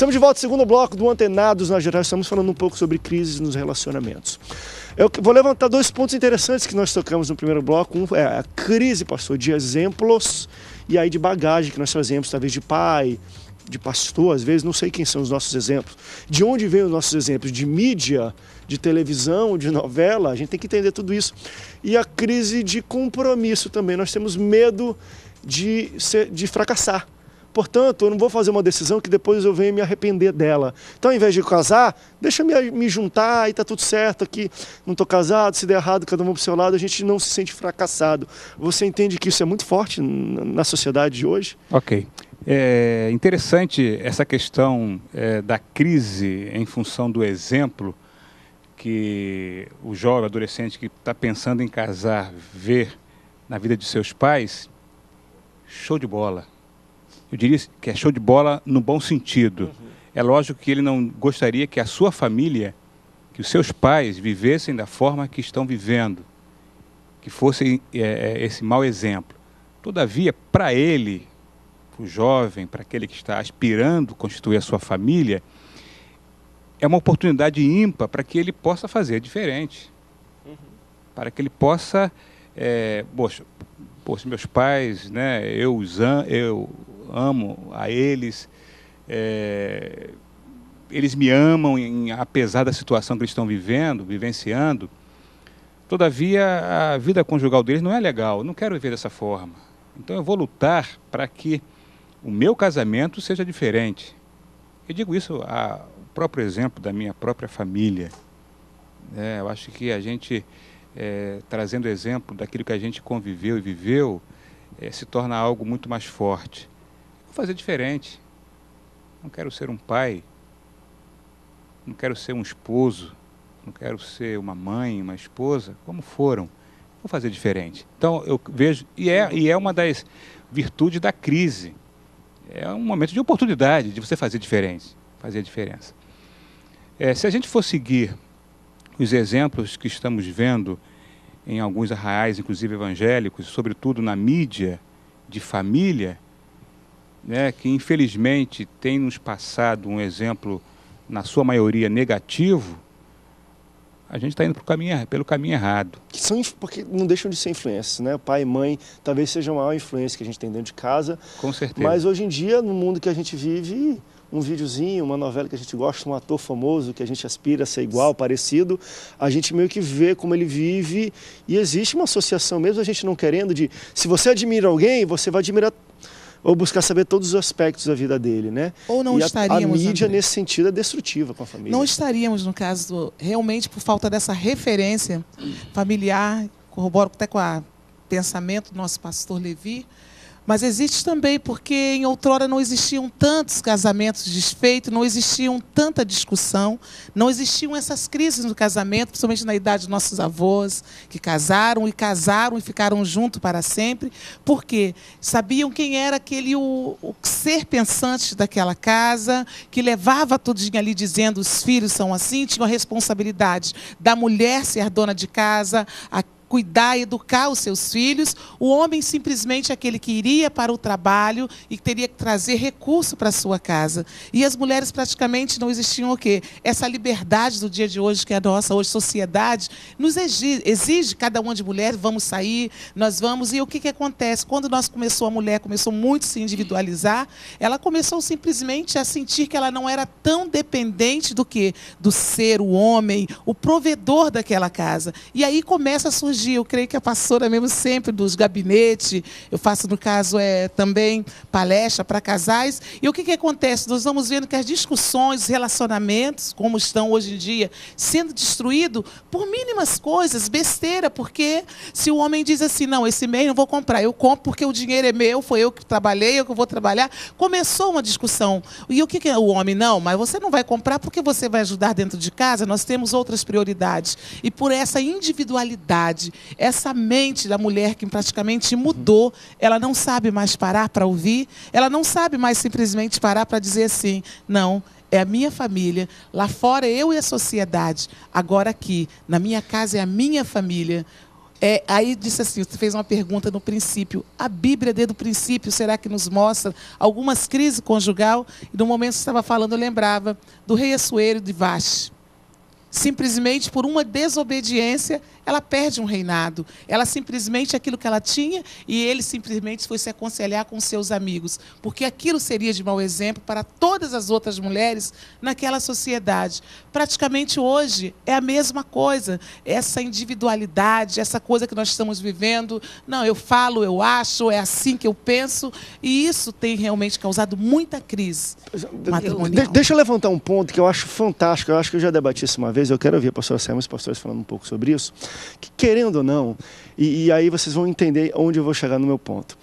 Estamos de volta ao segundo bloco do Antenados na Geral. Estamos falando um pouco sobre crises nos relacionamentos. Eu vou levantar dois pontos interessantes que nós tocamos no primeiro bloco. Um é a crise, pastor, de exemplos e aí de bagagem que nós trazemos, talvez de pai, de pastor, às vezes, não sei quem são os nossos exemplos. De onde vêm os nossos exemplos? De mídia, de televisão, de novela? A gente tem que entender tudo isso. E a crise de compromisso também. Nós temos medo de fracassar. Portanto, eu não vou fazer uma decisão que depois eu venha me arrepender dela. Então, ao invés de casar, deixa eu me juntar e tá tudo certo aqui. Não estou casado, se der errado, cada um para o seu lado, a gente não se sente fracassado. Você entende que isso é muito forte na sociedade de hoje? Ok. É interessante essa questão da crise em função do exemplo que o jovem adolescente que está pensando em casar vê na vida de seus pais. Show de bola. Eu diria que é show de bola no bom sentido. Uhum. É lógico que ele não gostaria que a sua família, que os seus pais vivessem da forma que estão vivendo, que fosse esse mau exemplo. Todavia, para ele, para o jovem, para aquele que está aspirando a constituir a sua família, é uma oportunidade ímpar para que ele possa fazer diferente. Uhum. Para que ele possa... Poxa, meus pais, né, eu amo a eles, eles me amam apesar da situação que eles estão vivenciando. Todavia, a vida conjugal deles não é legal, eu não quero viver dessa forma. Então eu vou lutar para que o meu casamento seja diferente. Eu digo isso o próprio exemplo da minha própria família. Eu acho que a gente, trazendo exemplo daquilo que a gente conviveu e viveu, se torna algo muito mais forte. Vou fazer diferente. Não quero ser um pai, não quero ser um esposo, não quero ser uma mãe, uma esposa, como foram. Vou fazer diferente. Então eu vejo, e é uma das virtudes da crise. É um momento de oportunidade de você fazer diferente, fazer a diferença. Se a gente for seguir os exemplos que estamos vendo em alguns arraiais, inclusive evangélicos, sobretudo na mídia de família, né, que infelizmente tem nos passado um exemplo, na sua maioria, negativo, a gente está indo pelo caminho errado. Porque não deixam de ser influências, né? Pai e mãe talvez seja a maior influência que a gente tem dentro de casa. Com certeza. Mas hoje em dia, no mundo que a gente vive, um videozinho, uma novela que a gente gosta, um ator famoso que a gente aspira a ser igual, parecido, a gente meio que vê como ele vive e existe uma associação, mesmo a gente não querendo, de se você admira alguém, você vai admirar ou buscar saber todos os aspectos da vida dele, né? Ou não estaríamos... A mídia, nesse sentido, é destrutiva com a família. Não estaríamos, no caso, realmente por falta dessa referência familiar, corroboro até com o pensamento do nosso pastor Levi, mas existe também porque em outrora não existiam tantos casamentos desfeitos, não existiam tanta discussão, não existiam essas crises no casamento, principalmente na idade dos nossos avós, que casaram e ficaram juntos para sempre, porque sabiam quem era aquele o ser pensante daquela casa, que levava tudinho ali dizendo os filhos são assim, tinham a responsabilidade da mulher ser dona de casa, cuidar, educar os seus filhos. O homem simplesmente aquele que iria para o trabalho e teria que trazer recurso para a sua casa. E as mulheres praticamente não existiam o quê? Essa liberdade do dia de hoje, que é a nossa hoje sociedade, nos exige cada uma de mulher, vamos sair, nós vamos. E o que acontece? Quando a mulher começou muito a se individualizar, ela começou simplesmente a sentir que ela não era tão dependente do que? Do ser o homem, o provedor daquela casa. E aí começa a surgir, eu creio que a pastora mesmo sempre dos gabinetes, eu faço no caso também palestra para casais, e o que acontece? Nós vamos vendo que as discussões, os relacionamentos, como estão hoje em dia, sendo destruídos por mínimas coisas, besteira, porque se o homem diz assim, não, esse mês não vou comprar, eu compro porque o dinheiro é meu, foi eu que trabalhei, eu que vou trabalhar, começou uma discussão. E o que é o homem? Não, mas você não vai comprar porque você vai ajudar dentro de casa, nós temos outras prioridades. E por essa individualidade, essa mente da mulher que praticamente mudou, ela não sabe mais parar para ouvir, ela não sabe mais simplesmente parar para dizer assim, não, é a minha família, lá fora eu e a sociedade, agora aqui, na minha casa é a minha família. Aí disse assim, você fez uma pergunta no princípio. A Bíblia, desde o princípio, será que nos mostra algumas crises conjugal? E no momento que você estava falando, eu lembrava do rei Assuero de Vaste. Simplesmente por uma desobediência, ela perde um reinado. Ela simplesmente, aquilo que ela tinha, e ele simplesmente foi se aconselhar com seus amigos. Porque aquilo seria de mau exemplo para todas as outras mulheres naquela sociedade. Praticamente hoje é a mesma coisa. Essa individualidade, essa coisa que nós estamos vivendo. Não, eu falo, eu acho, é assim que eu penso. E isso tem realmente causado muita crise matrimonial. Deixa eu levantar um ponto que eu acho fantástico. Eu acho que eu já debati isso uma vez. Eu quero ouvir a pastora Selma e os pastores falando um pouco sobre isso. Que, querendo ou não, e aí vocês vão entender onde eu vou chegar no meu ponto.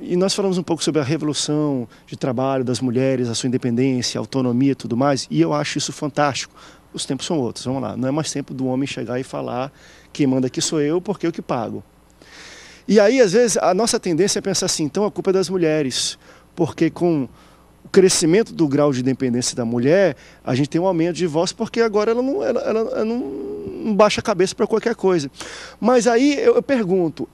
E nós falamos um pouco sobre a revolução de trabalho das mulheres, a sua independência, a autonomia e tudo mais, e eu acho isso fantástico. Os tempos são outros, vamos lá. Não é mais tempo do homem chegar e falar: quem manda aqui sou eu, porque eu que pago. E aí, às vezes, a nossa tendência é pensar assim: então a culpa é das mulheres, porque com o crescimento do grau de independência da mulher, a gente tem um aumento de divórcio, porque agora ela não baixa a cabeça para qualquer coisa. Mas aí eu pergunto,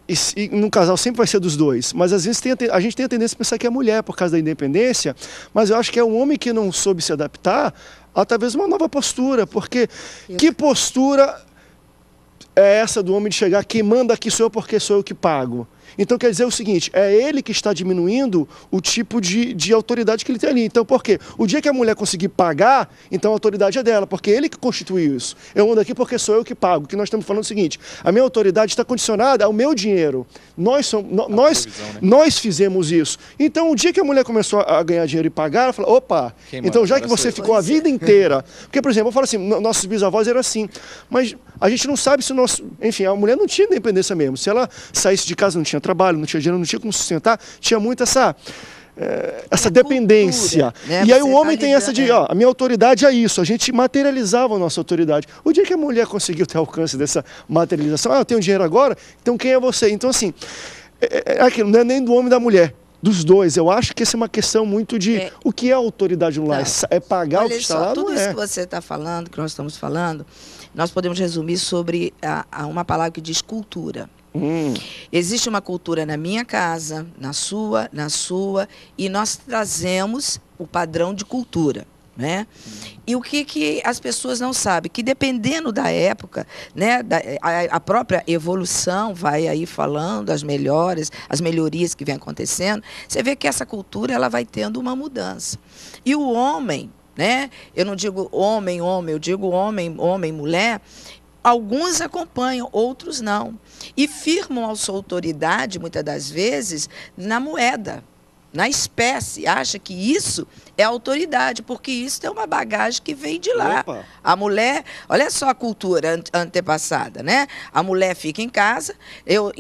e no casal sempre vai ser dos dois, mas às vezes a gente tem a tendência a pensar que é a mulher por causa da independência, mas eu acho que é o homem que não soube se adaptar a talvez uma nova postura, porque que postura é essa do homem de chegar: quem manda aqui sou eu, porque sou eu que pago? Então quer dizer o seguinte, é ele que está diminuindo o tipo de autoridade que ele tem ali. Então por quê? O dia que a mulher conseguir pagar, então a autoridade é dela, porque é ele que constituiu isso. Eu mando aqui porque sou eu que pago. Que nós estamos falando o seguinte: a minha autoridade está condicionada ao meu dinheiro. Nós fizemos isso. Então o dia que a mulher começou a ganhar dinheiro e pagar, ela falou: opa, então já que você ficou a vida inteira... Porque, por exemplo, eu falo assim, nossos bisavós eram assim, mas a gente não sabe se o nosso... Enfim, a mulher não tinha independência mesmo. Se ela saísse de casa, não tinha trabalho, não tinha dinheiro, não tinha como sustentar, tinha muito essa dependência. Cultura, né? E aí o homem tem essa de, a minha autoridade é isso, a gente materializava a nossa autoridade. O dia que a mulher conseguiu ter alcance dessa materialização: eu tenho dinheiro agora, então quem é você? Então assim, aquilo não é nem do homem e da mulher, dos dois. Eu acho que essa é uma questão muito de o que é autoridade no lar, é pagar o que está lá, tudo isso que você está falando, que nós estamos falando, nós podemos resumir sobre uma palavra que diz cultura. Existe uma cultura na minha casa, na sua, e nós trazemos o padrão de cultura, né? E o que as pessoas não sabem? Que dependendo da época, né, a própria evolução vai aí falando, as melhorias que vem acontecendo, você vê que essa cultura ela vai tendo uma mudança. E o homem, né? Eu não digo homem, eu digo homem, mulher. Alguns acompanham, outros não. E firmam a sua autoridade, muitas das vezes, na moeda, na espécie. Acha que isso é autoridade, porque isso é uma bagagem que vem de lá. Opa. A mulher, olha só a cultura antepassada, né? A mulher fica em casa eu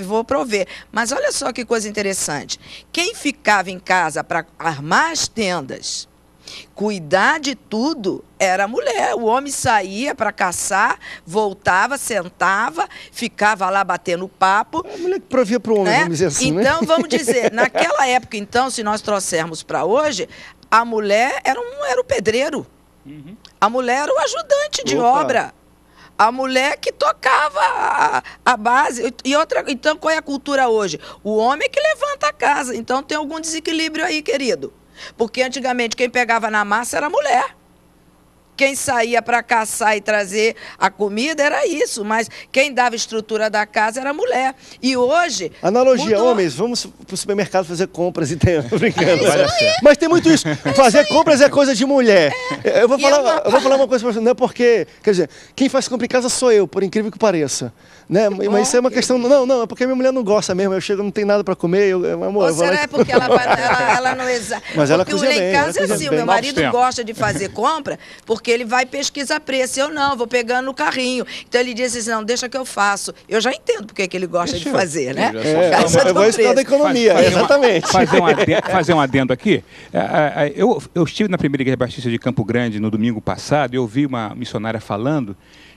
vou prover. Mas olha só que coisa interessante. Quem ficava em casa para armar as tendas, cuidar de tudo, era a mulher. O homem saía para caçar, voltava, sentava, ficava lá batendo papo. A mulher que provia para o homem, né? Vamos dizer assim, então, né? vamos dizer, naquela época, então, se nós trouxermos para hoje, a mulher era o pedreiro. A mulher era o ajudante de obra. A mulher que tocava a base. Então, qual é a cultura hoje? O homem que levanta a casa. Então, tem algum desequilíbrio aí, querido. Porque antigamente quem pegava na massa era a mulher. Quem saía para caçar e trazer a comida era isso, mas quem dava estrutura da casa era a mulher. E hoje... Analogia, homens, vamos para o supermercado fazer compras e tem... Brincando. Mas tem muito isso. Fazer compras é coisa de mulher. Eu vou falar uma coisa para você, não é porque... Quer dizer, quem faz compra em casa sou eu, por incrível que pareça. Né? Mas isso é uma questão... Não, é porque minha mulher não gosta mesmo. Eu chego, não tem nada para comer, amor... Ou será porque ela não exata? Mas ela cozinha bem. Porque em casa é assim, o meu marido gosta de fazer compra, porque ele vai pesquisar preço. Eu não, vou pegando no carrinho. Então ele diz assim, não, deixa que eu faço. Eu já entendo porque que ele gosta de fazer, né? Eu vou estudar da economia, exatamente. Fazer um adendo aqui. Eu estive na primeira igreja batista de Campo Grande no domingo passado e eu ouvi uma missionária falando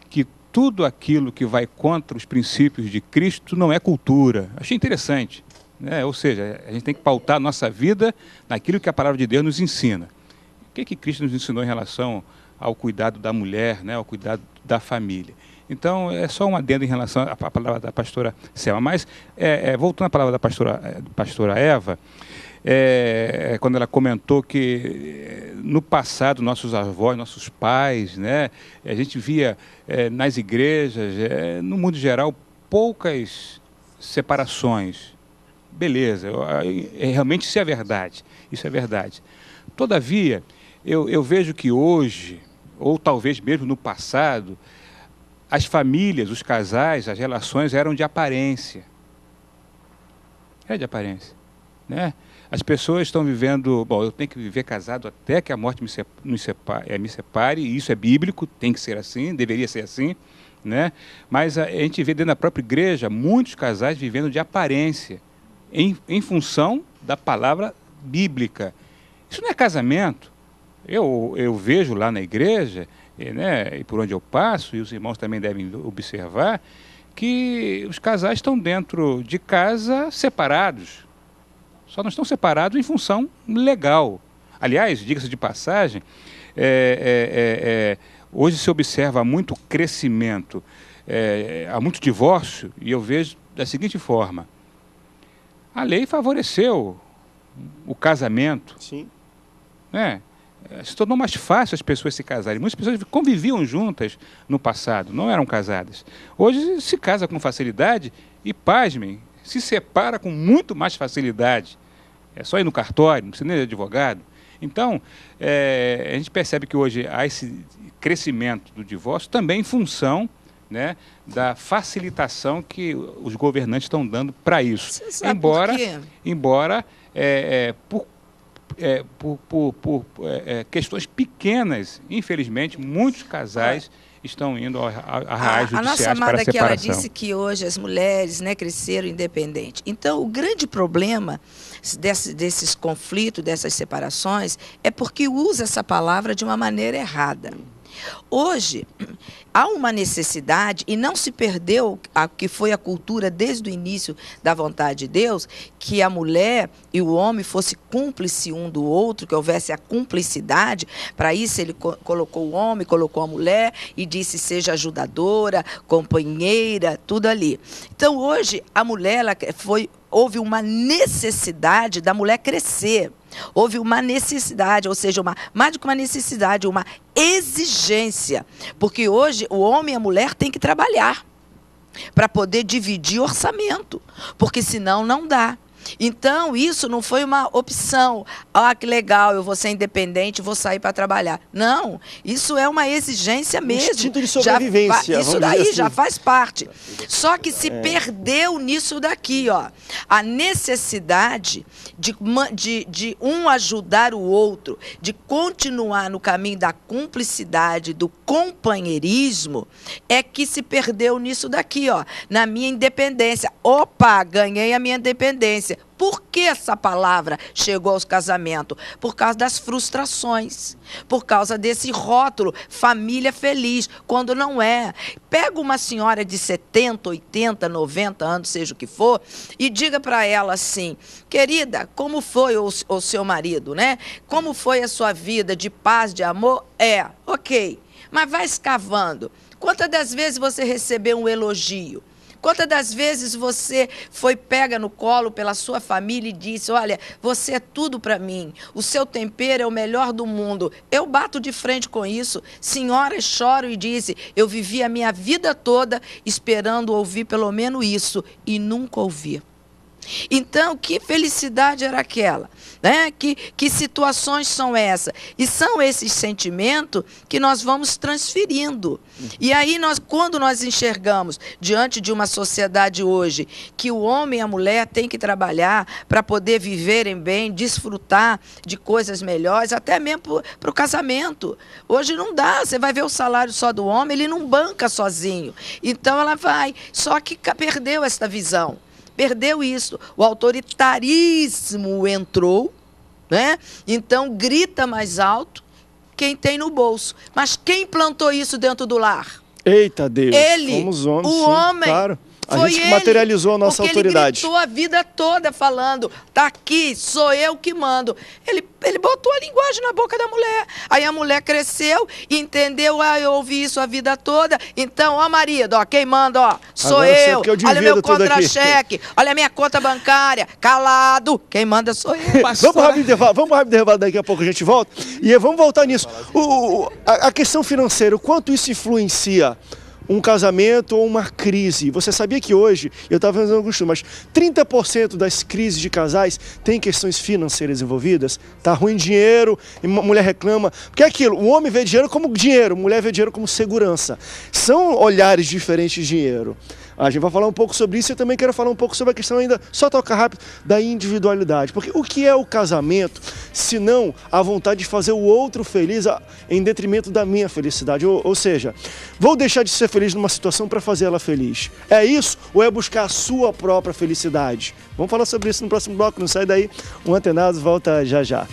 que tudo aquilo que vai contra os princípios de Cristo não é cultura. Achei interessante. Né? Ou seja, a gente tem que pautar a nossa vida naquilo que a palavra de Deus nos ensina. O que Cristo nos ensinou em relação ao cuidado da mulher, né, ao cuidado da família. Então, é só um adendo em relação à palavra da pastora Selma. Mas, voltando à palavra da pastora Eva, quando ela comentou que no passado nossos avós, nossos pais, né, a gente via nas igrejas, no mundo geral, poucas separações. Beleza, realmente isso é verdade. Isso é verdade. Todavia, eu vejo que hoje, ou talvez mesmo no passado, as famílias, os casais, as relações eram de aparência. É de aparência, né? As pessoas estão vivendo, bom, eu tenho que viver casado até que a morte me separe, e isso é bíblico, tem que ser assim, deveria ser assim, né? Mas a gente vê dentro da própria igreja muitos casais vivendo de aparência, em função da palavra bíblica. Isso não é casamento. Eu vejo lá na igreja, né, e por onde eu passo, e os irmãos também devem observar, que os casais estão dentro de casa separados. Só não estão separados em função legal. Aliás, diga-se de passagem, hoje se observa muito crescimento, há muito divórcio, e eu vejo da seguinte forma: a lei favoreceu o casamento. Sim. Né? Se tornou mais fácil as pessoas se casarem. Muitas pessoas conviviam juntas no passado, não eram casadas. Hoje se casa com facilidade e, pasmem, se separa com muito mais facilidade. É só ir no cartório, não precisa nem de advogado. Então, a gente percebe que hoje há esse crescimento do divórcio também em função, né, da facilitação que os governantes estão dando para isso. Você sabe por quê? Embora por questões pequenas, infelizmente, muitos casais estão indo a arraiais judiciais para a separação. A nossa amada aqui, ela disse que hoje as mulheres, né, cresceram independentes. Então, o grande problema desses conflitos, dessas separações, é porque usa essa palavra de uma maneira errada. Hoje, há uma necessidade, e não se perdeu a que foi a cultura desde o início da vontade de Deus, que a mulher e o homem fossem cúmplices um do outro, que houvesse a cumplicidade. Para isso ele colocou o homem, colocou a mulher e disse: seja ajudadora, companheira, tudo ali. Então hoje a mulher, houve uma necessidade da mulher crescer. Houve uma necessidade, ou seja, mais do que uma necessidade, uma exigência. Porque hoje o homem e a mulher têm que trabalhar para poder dividir orçamento, porque senão não dá. Então, isso não foi uma opção. Ah, que legal, eu vou ser independente, vou sair para trabalhar. Não, isso é uma exigência mesmo. Instinto de sobrevivência. Isso daí assim já faz parte. Só que se perdeu nisso daqui, ó. A necessidade de um ajudar o outro, de continuar no caminho da cumplicidade, do companheirismo, é que se perdeu nisso daqui, ó. Na minha independência. Opa, ganhei a minha independência. Por que essa palavra chegou aos casamentos? Por causa das frustrações, por causa desse rótulo, família feliz, quando não é. Pega uma senhora de 70, 80, 90 anos, seja o que for, e diga para ela assim: querida, como foi o seu marido, né? Como foi a sua vida de paz, de amor? Ok, mas vai escavando. Quantas das vezes você recebeu um elogio? Quantas das vezes você foi pega no colo pela sua família e disse: olha, você é tudo para mim, o seu tempero é o melhor do mundo. Eu bato de frente com isso. Senhoras choram e dizem: eu vivi a minha vida toda esperando ouvir pelo menos isso e nunca ouvi. Então, que felicidade era aquela? Né? Que situações são essas? E são esses sentimentos que nós vamos transferindo. E aí, quando nós enxergamos, diante de uma sociedade hoje, que o homem e a mulher têm que trabalhar para poder viverem bem, desfrutar de coisas melhores, até mesmo para o casamento. Hoje não dá, você vai ver o salário só do homem, ele não banca sozinho. Então, ela vai. Só que perdeu essa visão. Perdeu isso. O autoritarismo entrou, né? Então grita mais alto quem tem no bolso. Mas quem plantou isso dentro do lar? Eita Deus, ele, fomos homens, o sim, homem. Claro. A Foi gente que ele, materializou a nossa porque autoridade. Ele gritou a vida toda falando, tá aqui, sou eu que mando. Ele botou a linguagem na boca da mulher. Aí a mulher cresceu e entendeu, eu ouvi isso a vida toda. Então, ó marido, ó, quem manda, ó, sou eu. Olha o meu contra-cheque, olha a minha conta bancária. Calado, quem manda sou eu. Vamos para o rápido intervalo, daqui a pouco a gente volta. E vamos voltar nisso. A questão financeira, o quanto isso influencia um casamento ou uma crise. Você sabia que hoje, eu estava fazendo algum estudo, mas 30% das crises de casais tem questões financeiras envolvidas? Tá ruim dinheiro, e uma mulher reclama. Porque é aquilo, o homem vê dinheiro como dinheiro, a mulher vê dinheiro como segurança. São olhares diferentes de dinheiro. A gente vai falar um pouco sobre isso e eu também quero falar um pouco sobre a questão ainda, só tocar rápido, da individualidade. Porque o que é o casamento, se não a vontade de fazer o outro feliz em detrimento da minha felicidade? Ou seja, vou deixar de ser feliz numa situação para fazer ela feliz. É isso ou é buscar a sua própria felicidade? Vamos falar sobre isso no próximo bloco, não sai daí. O Antenados volta já já.